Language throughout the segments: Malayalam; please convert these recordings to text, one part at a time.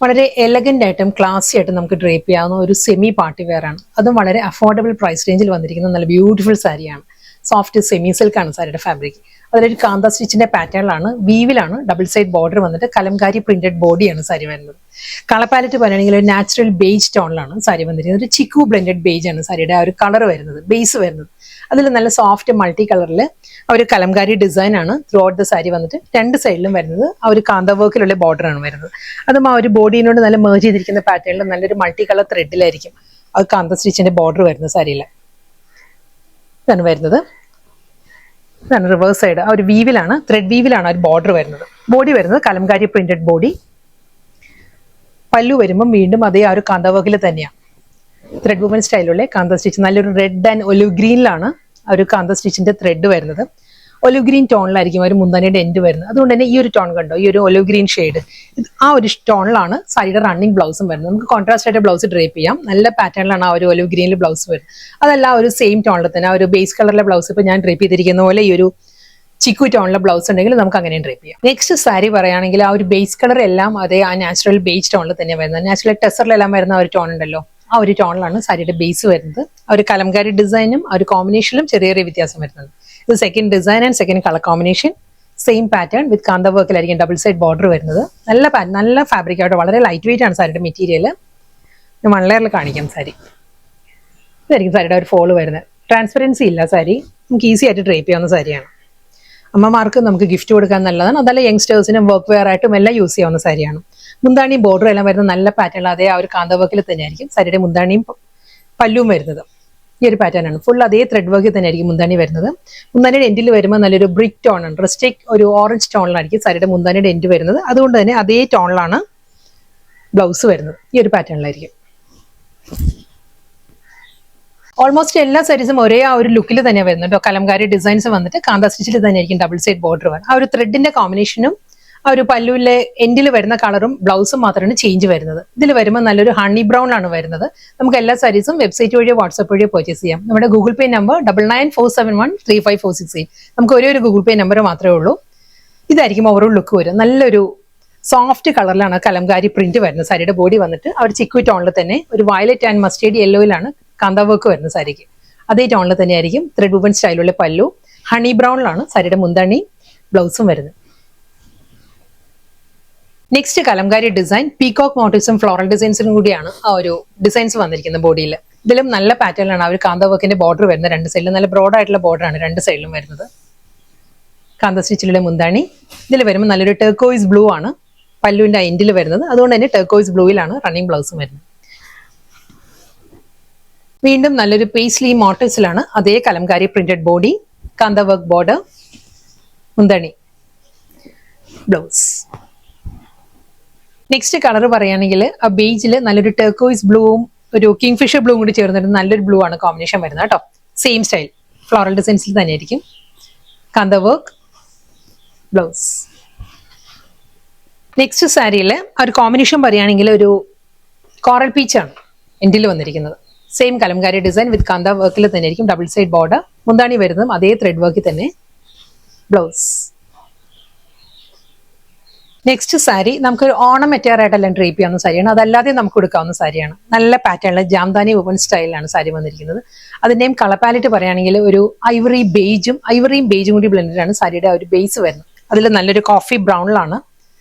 വളരെ എലഗന്റ് ആയിട്ടും ക്ലാസി ആയിട്ടും നമുക്ക് ഡ്രേപ്പ് ചെയ്യാവുന്ന ഒരു സെമി പാർട്ടി വെയർ ആണ്. അതും വളരെ അഫോർഡബിൾ പ്രൈസ് റേഞ്ചിൽ വന്നിരിക്കുന്ന നല്ല ബ്യൂട്ടിഫുൾ സാരിയാണ്. സോഫ്റ്റ് സെമി സിൽക്ക് ആണ് സാരിയുടെ ഫാബ്രിക്. അതിലൊരു കാന്ത സ്റ്റിച്ചിന്റെ പാറ്റേണിലാണ്, വീവിലാണ്, ഡബിൾ സൈഡ് ബോർഡർ വന്നിട്ട് കലംകാരി പ്രിന്റഡ് ബോഡിയാണ് സാരി വരുന്നത്. കളർ പാലറ്റ് പറയുകയാണെങ്കിൽ ഒരു നാച്ചുറൽ ബേജ് ടോണിലാണ് സാരി വന്നിരിക്കുന്നത്. ഒരു ചിക്കു ബ്ലെൻഡഡ് ബേജ് ആണ് സാരിയുടെ ആ ഒരു കളർ വരുന്നത്, ബേസ് വരുന്നത്. അതിൽ നല്ല സോഫ്റ്റ് മൾട്ടി കളറിൽ ആ ഒരു കലംകാരി ഡിസൈൻ ആണ് ത്രൂ ഔട്ട് ദ സാരി വന്നിട്ട് രണ്ട് സൈഡിലും വരുന്നത്. ആ ഒരു കാന്ത വർക്കിലുള്ള ബോർഡർ ആണ് വരുന്നത്. അതും ആ ഒരു ബോഡിനോട് നല്ല മേർജ് ചെയ്തിരിക്കുന്ന പാറ്റേണിൽ നല്ലൊരു മൾട്ടി കളർ ത്രെഡിലായിരിക്കും അത് കാന്ത സ്റ്റിച്ചിന്റെ ബോർഡർ വരുന്നത് സാരിയിൽ. ഇതാണ് വരുന്നത്. ഇതാണ് റിവേഴ്സ് സൈഡ്. ആ ഒരു വീവിലാണ്, ത്രെഡ് വീവിലാണ് ആ ഒരു ബോർഡർ വരുന്നത്. ബോഡി വരുന്നത് കലംകാരി പ്രിന്റഡ് ബോഡി. പല്ലു വരുമ്പം വീണ്ടും അതേ ആ ഒരു കാന്ത വർക്കിൽ തന്നെയാണ്. ത്രെഡ് വുമൻ സ്റ്റൈലുള്ള കാന്ത സ്റ്റിച്ച്, നല്ലൊരു റെഡ് ആൻഡ് ഒലിവ് ഗ്രീനിലാണ് ആ ഒരു കാന്ത സ്റ്റിച്ചിന്റെ ത്രെഡ് വരുന്നത്. ഒലിവ് ഗ്രീൻ ടോണിലായിരിക്കും ഒരു മുന്താനിയുടെ എൻഡ് വരുന്നത്. അതുകൊണ്ട് തന്നെ ഈ ഒരു ടോൺ കണ്ടോ, ഈ ഒരു ഒലിവ് ഗ്രീൻ ഷെയ്ഡ്, ആ ഒരു ടോണിലാണ് സാരിയുടെ റണ്ണിങ് ബ്ലൗസും വരുന്നത്. നമുക്ക് കോൺട്രാസ്റ്റ് ആയിട്ട് ബ്ലൗസ് ഡ്രേപ്പ് ചെയ്യാം. നല്ല പാറ്റേണിലാണ് ആ ഒരു ഒലിവ് ഗ്രീനിൽ ബ്ലൗസ് വരുന്നത്. അതല്ല ഒരു സെയിം ടോണിൽ തന്നെ ആ ഒരു ബേസ് കളറിലെ ബ്ലൗസ് ഇപ്പോൾ ഞാൻ ഡ്രേപ്പ് ചെയ്തിരിക്കുന്ന പോലെ ഈ ഒരു ചിക്കു ടോണിലെ ബ്ലൗസ് ഉണ്ടെങ്കിൽ നമുക്ക് അങ്ങനെ ഡ്രേപ്പ് ചെയ്യാം. നെക്സ്റ്റ് സാരി പറയുകയാണെങ്കിൽ ആ ഒരു ബേസ് കളർ എല്ലാം അതേ ആ നാച്ചുറൽ ബേസ് ടോണിൽ തന്നെ വരുന്നത്. നാച്ചുറൽ ടെസറിലെല്ലാം വരുന്ന ആ ഒരു ടോൺ ഉണ്ടല്ലോ, ആ ഒരു ടോണിലാണ് സാരിയുടെ ബേസ് വരുന്നത്. ആ ഒരു കലംകാരി ഡിസൈനും ആ ഒരു കോമ്പിനേഷനിലും ചെറിയ ചെറിയ വ്യത്യാസം വരുന്നത്. ഇത് second design and second colour combination. Same pattern with kantha വർക്കിലായിരിക്കും double side border വരുന്നത്. നല്ല ഫാബ്രിക് ആയിട്ട് വളരെ ലൈറ്റ് വെയിറ്റ് ആണ് സാരിയുടെ മെറ്റീരിയൽ. ഞാൻ 1 ലെയറിൽ കാണിക്കാം സാരി. ഇതായിരിക്കും സാരിയുടെ ഒരു ഫോള് വരുന്നത്. ട്രാൻസ്പെറൻസി ഇല്ല സാരി, നമുക്ക് ഈസി ആയിട്ട് ഡ്രേപ്പ് ചെയ്യാവുന്ന സാരിയാണ്. അമ്മമാർക്ക് നമുക്ക് ഗിഫ്റ്റ് കൊടുക്കാൻ നല്ലതാണ്. അതല്ല യങ്സ്റ്റേഴ്സിനും വർക്ക് വെയർ ആയിട്ടും എല്ലാം യൂസ് ചെയ്യാവുന്ന സാരിയാണ്. മുന്താണി ബോർഡർ എല്ലാം വരുന്നത് നല്ല പാറ്റേൺ, അതേ ആ ഒരു കാന്ത വർക്കിൽ തന്നെയായിരിക്കും സാരിയുടെ മുന്താണിയും പല്ലുവും വരുന്നത്. ഈ ഒരു പാറ്റേൺ ആണ്. ഫുൾ അതേ ത്രെഡ് വർക്കിൽ തന്നെ ആയിരിക്കും മുന്താണി വരുന്നത്. മുന്താനിയുടെ എൻഡിൽ വരുമ്പോൾ നല്ലൊരു ബ്രിക്ക് ടോൺ ആണ്, റസ്റ്റിക് ഒരു ഓറഞ്ച് ടോണിലായിരിക്കും സാരിയുടെ മുന്താനിയുടെ എൻഡ് വരുന്നത്. അതുകൊണ്ട് തന്നെ അതേ ടോണിലാണ് ബ്ലൗസ് വരുന്നത്. ഈ ഒരു പാറ്റേണിലായിരിക്കും. ഓൾമോസ്റ്റ് എല്ലാ സാരീസും ഒരേ ആ ഒരു ലുക്കിൽ തന്നെ വരുന്നുണ്ട്. കലംകാരി ഡിസൈൻസ് വന്നിട്ട് കാന്ത സ്റ്റിച്ചിൽ തന്നെ ആയിരിക്കും ഡബിൾ സൈഡ് ബോർഡർ വരുന്നത്. ആ ഒരു ത്രെഡിന്റെ കോമ്പിനേഷനും ആ ഒരു പല്ലുവിലെ എൻഡിൽ വരുന്ന കളറും ബ്ലൗസും മാത്രമാണ് ചേഞ്ച് വരുന്നത്. ഇതിൽ വരുമ്പോൾ നല്ലൊരു ഹണി ബ്രൗൺ ആണ് വരുന്നത്. നമുക്ക് എല്ലാ സാരീസും വെബ്സൈറ്റ് വഴിയോ വാട്സ്ആപ്പ് വഴിയോ പർച്ചേസ് ചെയ്യാം. നമ്മുടെ ഗൂഗിൾ പേ നമ്പർ 9947135468. നമുക്ക് ഒരേ ഒരു ഗൂഗിൾ പേ നമ്പർ മാത്രമേ ഉള്ളൂ. ഇതായിരിക്കും ഓവറോൾ ലുക്ക് വരും. നല്ലൊരു സോഫ്റ്റ് കളറിലാണ് കലംകാരി പ്രിന്റ് വരുന്നത്. സാരിയുടെ ബോഡി വന്നിട്ട് ആ ഒരു ചിക്കു ടോണിൽ തന്നെ ഒരു violet and mustard യെല്ലോയിലാണ് kantha work വരുന്നത് സാരിക്ക്. അതേ ടോണിൽ തന്നെ ആയിരിക്കും ത്രെഡ് വുമൻ സ്റ്റൈലുള്ള പല്ലു. ഹണി ബ്രൗണിലാണ് സാരിയുടെ മുന്താണി ബ്ലൗസും വരുന്നത്. നെക്സ്റ്റ് കലംകാരി ഡിസൈൻ പീകോക്ക് മോട്ടീവ്സും ഫ്ലോറൽ ഡിസൈൻസിനും കൂടിയാണ് ആ ഒരു ഡിസൈൻസ് വന്നിരിക്കുന്നത് ബോഡിയിൽ. ഇതിലും നല്ല പാറ്റേണിലാണ് ആ ഒരു കാന്ത വർക്കിന്റെ ബോർഡർ വരുന്നത്. രണ്ട് സൈഡിലും നല്ല ബ്രോഡ് ആയിട്ടുള്ള ബോർഡറാണ് രണ്ട് സൈഡിലും വരുന്നത്. കാന്ത സ്റ്റിച്ചിലുള്ള മുന്താണി. ഇതിൽ വരുമ്പോൾ നല്ലൊരു ടെർക്കോയിസ് ബ്ലൂ ആണ് പല്ലുവിന്റെ എൻഡിൽ വരുന്നത്. അതുകൊണ്ട് തന്നെ ടെർക്കോയിസ് ബ്ലൂയിലാണ് റണ്ണിങ് ബ്ലൗസും വരുന്നത്. വീണ്ടും നല്ലൊരു പേസ്ലി മോട്ടീവ്സിലാണ് അതേ കലംകാരി പ്രിന്റഡ് ബോഡി, കാന്ത വർക്ക് ബോർഡർ, മുന്താണി, ബ്ലൗസ്. നെക്സ്റ്റ് കളർ പറയുകയാണെങ്കിൽ ആ ബേജിൽ നല്ലൊരു ടെർക്കോയിസ് ബ്ലൂവും ഒരു കിങ് ഫിഷർ ബ്ലൂവും കൂടി ചേർന്നിട്ട് നല്ലൊരു ബ്ലൂ ആണ് കോമ്പിനേഷൻ വരുന്നത് കേട്ടോ. സെയിം സ്റ്റൈൽ ഫ്ലോറൽ ഡിസൈൻസിൽ തന്നെയായിരിക്കും. കാന്ത വർക്ക്, ബ്ലൗസ്. നെക്സ്റ്റ് സാരിയിൽ ആ ഒരു കോമ്പിനേഷൻ പറയുകയാണെങ്കിൽ ഒരു കോറൽ പീച്ചാണ് എൻഡിൽ വന്നിരിക്കുന്നത്. സെയിം കലംകാരി ഡിസൈൻ വിത്ത് കാന്ത വർക്കിൽ തന്നെ ആയിരിക്കും ഡബിൾ സൈഡ് ബോർഡർ. മുന്താണി വരുന്നതും അതേ ത്രെഡ് വർക്കിൽ തന്നെ, ബ്ലൗസ്. നെക്സ്റ്റ് സാരി നമുക്കൊരു ഓണം മെറ്റീരിയലായിട്ടെല്ലാം ഡ്രേപ്പ് ചെയ്യാവുന്ന സാരിയാണ്. അതല്ലാതെ നമുക്ക് കൊടുക്കാവുന്ന സാരിയാണ്. നല്ല പാറ്റേണിൽ ജാംദാനി വുമൻ സ്റ്റൈലിലാണ് സാരി വന്നിരിക്കുന്നത്. അതിന്റെയും കളർ പാലറ്റ് പറയുകയാണെങ്കിൽ ഒരു ഐവറിയും ബേജും കൂടി ബ്ലെൻഡാണ് സാരിയുടെ ഒരു ബേസ് വരുന്നത്. അതിൽ നല്ലൊരു കോഫി ബ്രൗണിലാണ്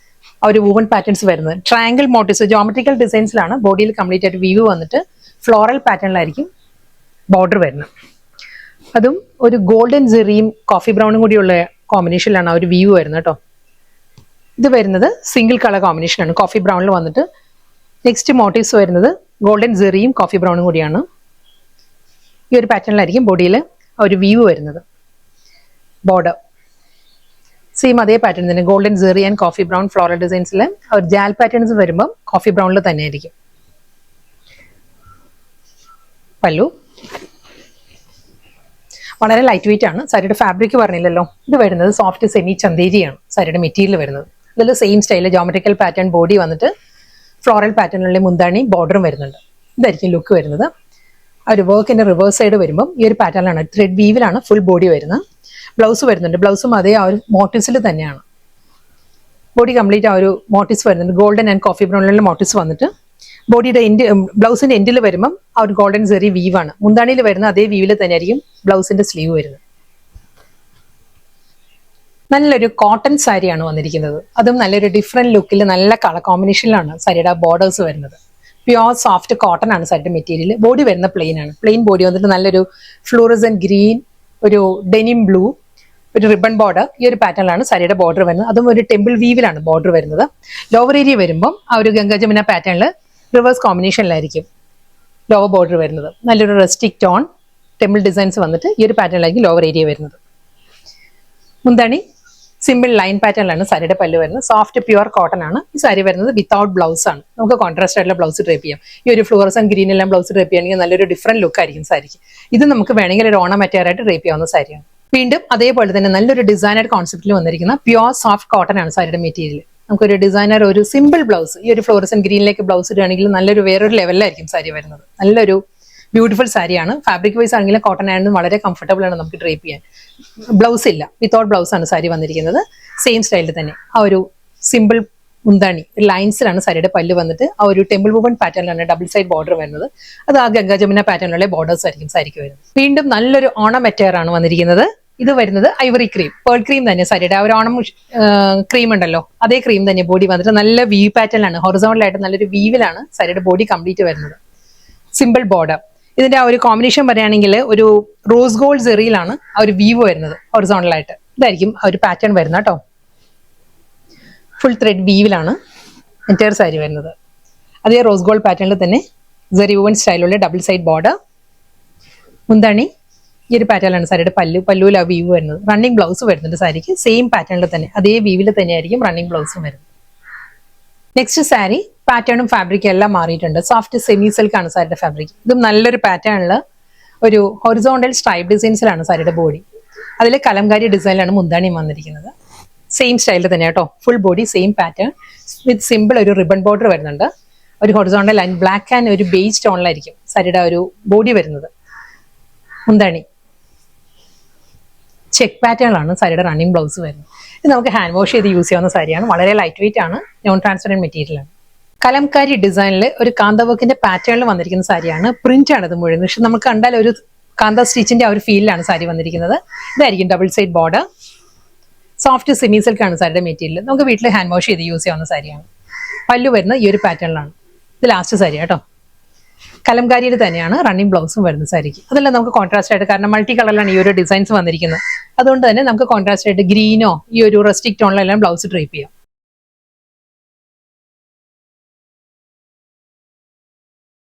ആ ഒരു വുമൻ പാറ്റേൺസ് വരുന്നത്. ട്രയാങ്കിൾ മോട്ടീവ്സ് ജോമെട്രിക്കൽ ഡിസൈൻസിലാണ് ബോഡിയിൽ കംപ്ലീറ്റ് ആയിട്ട് വീവ് വന്നിട്ട് ഫ്ലോറൽ പാറ്റേണിലായിരിക്കും ബോർഡർ വരുന്നത്. അതും ഒരു ഗോൾഡൻ ജെറിയും കോഫി ബ്രൗണും കൂടിയുള്ള കോമ്പിനേഷനിലാണ് ആ ഒരു വ്യൂ വരുന്നത് കേട്ടോ. ഇത് വരുന്നത് സിംഗിൾ കളർ കോമ്പിനേഷനാണ്, കോഫി ബ്രൗണിൽ വന്നിട്ട്. നെക്സ്റ്റ് മോട്ടീവ്സ് വരുന്നത് ഗോൾഡൻ ജെറിയും കോഫി ബ്രൗണും കൂടിയാണ്. ഈ ഒരു പാറ്റേണിലായിരിക്കും ബോഡിയിൽ ആ ഒരു വ്യൂ വരുന്നത്. ബോർഡർ സെയിം അതേ പാറ്റേൺ തന്നെ, golden zari and coffee brown floral ഡിസൈൻസിൽ ആ ഒരു ജാൽ പാറ്റേൺസ് വരുമ്പോൾ കോഫി ബ്രൗണിൽ തന്നെ ആയിരിക്കും. പല്ലു വളരെ ലൈറ്റ് വെയിറ്റ് ആണ്. സാരിയുടെ ഫാബ്രിക് പറഞ്ഞില്ലല്ലോ, ഇത് വരുന്നത് സോഫ്റ്റ് സെമി ചന്തേരിയാണ് സാരിയുടെ മെറ്റീരിയൽ വരുന്നത്. ഇതിൽ സെയിം സ്റ്റൈലിൽ ജോമെട്രിക്കൽ പാറ്റേൺ ബോഡി വന്നിട്ട് ഫ്ലോറൽ പാറ്റേണിലുള്ള മുന്താണി ബോർഡറും വരുന്നുണ്ട്. ഇതായിരിക്കും ലുക്ക് വരുന്നത്. ആ ഒരു വർക്കിന്റെ റിവേഴ്സ് സൈഡ് വരുമ്പം ഈ ഒരു പാറ്റേണിലാണ്, ത്രെഡ് വീവിലാണ് ഫുൾ ബോഡി വരുന്നത്. ബ്ലൗസ് വരുന്നുണ്ട്. ബ്ലൗസും അതേ ആ ഒരു മോട്ടീവ്സിൽ തന്നെയാണ്. ബോഡി കംപ്ലീറ്റ് ആ ഒരു മോട്ടീവ്സ് വരുന്നുണ്ട്. ഗോൾഡൻ ആൻഡ് കോഫി ബ്രൗണിലുള്ള മോട്ടീവ്സ് വന്നിട്ട് ബോഡിയുടെ ബ്ലൗസിന്റെ എൻഡിൽ വരുമ്പം ആ ഒരു ഗോൾഡൻ സെറി വീവാണ്. മുന്താണിയിൽ വരുന്ന അതേ വീവിൽ തന്നെ ആയിരിക്കും ബ്ലൗസിന്റെ സ്ലീവ് വരുന്നത്. നല്ലൊരു കോട്ടൺ സാരിയാണ് വന്നിരിക്കുന്നത്. അതും നല്ലൊരു ഡിഫറെന്റ് ലുക്കിൽ നല്ല കളർ കോമ്പിനേഷനിലാണ് സാരിയുടെ ബോർഡേഴ്സ് വരുന്നത്. പ്യുവർ സോഫ്റ്റ് കോട്ടൺ ആണ് സാരിയുടെ മെറ്റീരിയൽ. ബോഡി വരുന്ന പ്ലെയിൻ ആണ്. പ്ലെയിൻ ബോഡി വന്നിട്ട് നല്ലൊരു ഫ്ലൂറസെന്റ് ഗ്രീൻ, ഒരു ഡെനിം ബ്ലൂ, ഒരു റിബൺ ബോർഡർ, ഈ ഒരു പാറ്റേണിലാണ് സാരിയുടെ ബോർഡർ വരുന്നത്. അതും ഒരു ടെമ്പിൾ വീവിലാണ് ബോർഡർ വരുന്നത്. ലോവർ ഏരിയ വരുമ്പം ആ ഒരു ഗംഗ ജമുന പാറ്റേണിൽ റിവേഴ്സ് കോമ്പിനേഷനിലായിരിക്കും ലോവർ ബോർഡർ വരുന്നത്. നല്ലൊരു റസ്റ്റിക് ടോൺ ടെമ്പിൾ ഡിസൈൻസ് വന്നിട്ട് ഈ ഒരു പാറ്റേണിലായിരിക്കും ലോവർ ഏരിയ വരുന്നത്. മുന്താണി സിമ്പിൾ ലൈൻ പാറ്റേണിലാണ് സാരിയുടെ പല്ല് വരുന്നത്. സോഫ്റ്റ് പ്യുവർ കോട്ടൺ ആണ്. ഈ സാരി വരുന്നത് വിത്തൗട്ട് ബ്ലൗസ് ആണ്. നമുക്ക് കോൺട്രാസ്റ്റ് ആയിട്ടുള്ള ബ്ലൗസ് ഡ്രേപ്പ് ചെയ്യാം. ഈ ഒരു ഫ്ലോറസൻ ഗ്രീൻ എല്ലാം ബ്ലൗസ് ഡ്രേപ്പ് ചെയ്യുകയാണെങ്കിൽ നല്ലൊരു ഡിഫറെന്റ് ലുക്ക് ആയിരിക്കും സാരിക്ക്. ഇത് നമുക്ക് വേണമെങ്കിൽ ഒരു ഓർണമെന്റായിട്ട് ഡ്രേപ്പ് ചെയ്യാവുന്ന സാരിയാണ്. വീണ്ടും അതേപോലെ തന്നെ നല്ലൊരു ഡിസൈനർ കോൺസെപ്റ്റിൽ വന്നിരിക്കുന്ന പ്യുവർ സോഫ്റ്റ് കോട്ടൺ ആണ് സാരിയുടെ മെറ്റീരിയൽ. നമുക്കൊരു ഡിസൈനർ ഒരു സിമ്പിൾ ബ്ലൗസ്, ഈ ഒരു ഫ്ലോറസൻ ഗ്രീനിലേക്ക് ബ്ലൗസ് ഇടുകയാണെങ്കിൽ നല്ലൊരു വേറൊരു ലെവലിലായിരിക്കും സാരി വരുന്നത്. നല്ലൊരു ബ്യൂട്ടിഫുൾ സാരിയാണ്. ഫാബ്രിക് വൈസ് ആണെങ്കിലും കോട്ടൺ ആണെങ്കിലും വളരെ കംഫർട്ടബിൾ ആണ് നമുക്ക് ഡ്രേപ്പ് ചെയ്യാൻ. ബ്ലൗസ് ഇല്ല, വിത്തൗട്ട് ബ്ലൗസ് ആണ് സാരി വന്നിരിക്കുന്നത്. സെയിം സ്റ്റൈലിൽ തന്നെ ആ ഒരു സിമ്പിൾ മുന്താണി ലൈൻസിലാണ് സാരിയുടെ പല്ല് വന്നിട്ട് ആ ഒരു ടെമ്പിൾ വുമൺ പാറ്റേണിലാണ് ഡബിൾ സൈഡ് ബോർഡർ വരുന്നത്. അത് ആ ഗംഗ ജമുന പാറ്റേണിലുള്ള ബോർഡേഴ്സ് ആയിരിക്കും സാരിക്ക് വരുന്നത്. വീണ്ടും നല്ലൊരു ഓണം മെറ്റീരിയൽ ആണ് വന്നിരിക്കുന്നത്. ഇത് വരുന്നത് ഐവറി ക്രീം, പേൾ ക്രീം തന്നെ സാരിയുടെ ആ ഒരു ഓണം ക്രീം ഉണ്ടല്ലോ, അതേ ക്രീം തന്നെ ബോഡി വന്നിട്ട് നല്ല വീവ് പാറ്റേണിലാണ്, ഹൊറിസോണ്ടലായിട്ട് നല്ലൊരു വീവിലാണ് സാരിയുടെ ബോഡി കംപ്ലീറ്റ് വരുന്നത്. Simple border. ഇതിന്റെ ആ ഒരു കോമ്പിനേഷൻ പറയുകയാണെങ്കിൽ ഒരു റോസ് ഗോൾഡ് സെറിയിലാണ് ആ ഒരു വീവ് വരുന്നത് ഹൊറിസോണ്ടലായിട്ട്. ഇതായിരിക്കും ആ ഒരു പാറ്റേൺ വരുന്നത് കേട്ടോ. ഫുൾ ത്രെഡ് വീവിലാണ് എൻറ്റയർ സാരി വരുന്നത്. അതേ റോസ് ഗോൾഡ് പാറ്റേണിൽ തന്നെ സെറി വുവൻ സ്റ്റൈലുള്ള ഡബിൾ സൈഡ് ബോർഡർ. മുന്താണി ഈ ഒരു പാറ്റേണിലാണ് സാരിയുടെ പല്ലുവിൽ ആ വീവ് വരുന്നത്. റണ്ണിങ് ബ്ലൗസ് വരുന്നുണ്ട് സാരിക്ക് സെയിം പാറ്റേണിൽ തന്നെ, അതേ വീവിൽ തന്നെ ആയിരിക്കും റണ്ണിങ് ബ്ലൗസും വരുന്നത്. നെക്സ്റ്റ് സാരി പാറ്റേണും ഫാബ്രിക്കും എല്ലാം മാറിയിട്ടുണ്ട്. സോഫ്റ്റ് സെമി സിൽക്ക് ആണ് സാരിയുടെ ഫാബ്രിക്. ഇതും നല്ലൊരു പാറ്റേണിൽ ഒരു ഹൊറിസോണ്ടൽ സ്ട്രൈപ്പ് ഡിസൈൻസിലാണ് സാരിയുടെ ബോഡി. അതിൽ കലംകാരി ഡിസൈനിലാണ് മുന്താണിയും വന്നിരിക്കുന്നത്. സെയിം സ്റ്റൈലിൽ തന്നെ കേട്ടോ. ഫുൾ ബോഡി സെയിം പാറ്റേൺ വിത്ത് സിമ്പിൾ ഒരു റിബൺ ബോർഡർ വരുന്നുണ്ട്. ഒരു ഹൊറിസോണ്ടൽ ലൈൻ ബ്ലാക്ക് ആൻഡ് ഒരു ബേജ് ടോണിലായിരിക്കും സാരിയുടെ ഒരു ബോഡി വരുന്നത്. മുന്താണി ചെക്ക് പാറ്റേണിലാണ് സാരിയുടെ റണ്ണിങ് ബ്ലൗസ് വരുന്നത്. ഇത് നമുക്ക് ഹാൻഡ് വാഷ് ചെയ്ത് യൂസ് ചെയ്യാവുന്ന സാരിയാണ്. വളരെ ലൈറ്റ് വെയിറ്റ് ആണ്, നോൺ ട്രാൻസ്പെറന്റ് മെറ്റീരിയൽ ആണ്. കലംകാരി ഡിസൈനിൽ ഒരു കാന്ത വർക്കിന്റെ പാറ്റേണിൽ വന്നിരിക്കുന്ന സാരിയാണ്. പ്രിന്റ് ആണ് ഇത് മുഴുവൻ. പക്ഷെ നമുക്ക് കണ്ടാൽ ഒരു കാന്ത സ്റ്റിച്ചിന്റെ ആ ഒരു ഫീലിലാണ് സാരി വന്നിരിക്കുന്നത്. ഇതായിരിക്കും double side border. Soft semi silk ആണ് സാരിയുടെ മെറ്റീരിയൽ. നമുക്ക് വീട്ടിൽ ഹാൻഡ് വാഷ് ചെയ്ത് യൂസ് ചെയ്യാവുന്ന സാരിയാണ്. പല്ലു വരുന്ന ഈ ഒരു പാറ്റേണിലാണ്. ഇത് ലാസ്റ്റ് സാരി കേട്ടോ. കലംകാരിയിൽ തന്നെയാണ് റണ്ണിങ് ബ്ലൗസും വരുന്ന സാരിക്ക്. അതെല്ലാം നമുക്ക് കോൺട്രാസ്റ്റ് ആയിട്ട്, കാരണം മൾട്ടി കളറിലാണ് ഈ ഒരു ഡിസൈൻസ് വന്നിരിക്കുന്നത്. അതുകൊണ്ട് തന്നെ നമുക്ക് കോൺട്രാസ്റ്റ് ആയിട്ട് ഗ്രീനോ ഈ ഒരു റസ്റ്റിക് ടോണിലെല്ലാം ബ്ലൗസ് ഡ്രേപ്പ് ചെയ്യാം.